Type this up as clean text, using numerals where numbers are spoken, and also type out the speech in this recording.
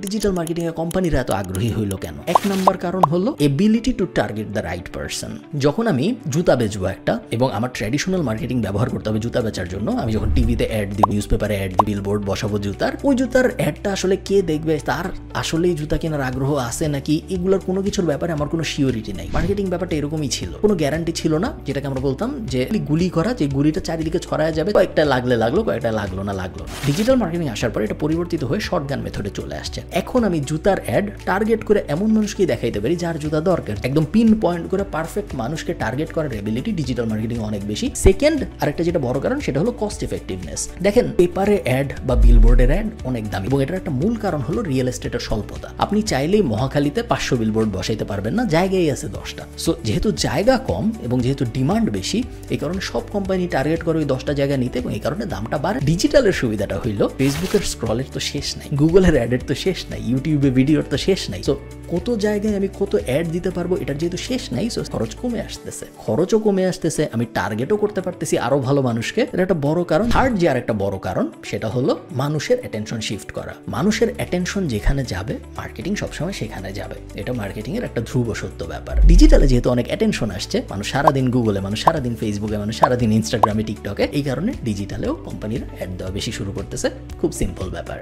Digital marketing এ কোম্পানিরা এত আগ্রহী হইলো কেন? এক নাম্বার কারণ হলো ability to target the right person. যখন আমি জুতা বেচবো একটা এবং আমার ট্র্যাডিশনাল মার্কেটিং ব্যবহার করতে হবে জুতা বেচার জন্য, আমি যখন টিভিতে অ্যাড দিই, নিউজ পেপারে অ্যাড দিই, বিলবোর্ড বসাবো জুতার, ওই জুতার অ্যাডটা আসলে কে দেখবে, তার আসলেই জুতা কেনার আগ্রহ আছে নাকি, এগুলোর কোনো কিছুর ব্যাপারে আমার কোনো সিওরিটি নাই। মার্কেটিং ব্যাপারটা এরকমই ছিল, কোনো গ্যারান্টি ছিল না, যেটাকে আমরা বলতাম যে গুলি করা, যে গুলিটা চারিদিকে ছড়ায় যাবে, কয়েকটা লাগলে লাগলো, কয়েকটা লাগলো না লাগলো। ডিজিটাল মার্কেটিং আসার পরে এটা পরিবর্তিত হয়ে শর্টগান মেথডে চলে আসছে। এখন আমি জুতার অ্যাড টার্গেট করে এমন মানুষকেই দেখাইতে পারি যার জুতা দরকার, একদম পিন পয়েন্ট করে পারফেক্ট মানুষকে টার্গেট করার এবিলিটি ডিজিটাল মার্কেটিং অনেক বেশি। সেকেন্ড আরেকটা যেটা বড় কারণ সেটা হলো কস্ট এফেক্টিভনেস। দেখেন পেপারে অ্যাড বা বিলবোর্ডের অ্যাড অনেক দামি, এবং এটার একটা মূল কারণ হলো রিয়েল এস্টেটের স্বল্পতা। আপনি চাইলেই মহাখালীতে 500 বিলবোর্ড বসাইতে পারবেন না, জায়গায় আছে 10টা। সো যেহেতু জায়গা কম এবং যেহেতু ডিমান্ড বেশি, এই কারণে সব কোম্পানি টার্গেট করে ওই 10টা জায়গা নিতে, এবং এই কারণে দামটা বাড়ে। ডিজিটালের সুবিধাটা হইলো ফেসবুকের স্ক্রলের তো শেষ নাই, গুগলের অ্যাডের তো শেষ নাই, ইউটিউবে ভিডিওর তো শেষ নাই। সো কত জায়গায় আমি কত অ্যাড দিতে পারবো এটার যেহেতু শেষ নাই, সো খরচ কমে আসতেছে, খরচও কমে আসতেছে, আমি টার্গেটও করতে পারতেছি আরো ভালো মানুষকে। এটা একটা বড় কারণ। থার্ড যে আর একটা বড় কারণ সেটা হলো মানুষের অ্যাটেনশন শিফট করা। মানুষের অ্যাটেনশন যেখানে যাবে মার্কেটিং সবসময় সেখানে যাবে, এটা মার্কেটিং এর একটা ধ্রুব সত্য ব্যাপার। ডিজিটালে যেহেতু অনেক অ্যাটেনশন আসছে, মানুষ সারাদিন গুগলে, মানুষ সারাদিন ফেসবুকে, মানুষ সারাদিন ইনস্টাগ্রামে, টিকটকে, এই কারণে ডিজিটালেও কোম্পানিরা অ্যাড দেওয়া বেশি শুরু করতেছে। খুব সিম্পল ব্যাপার।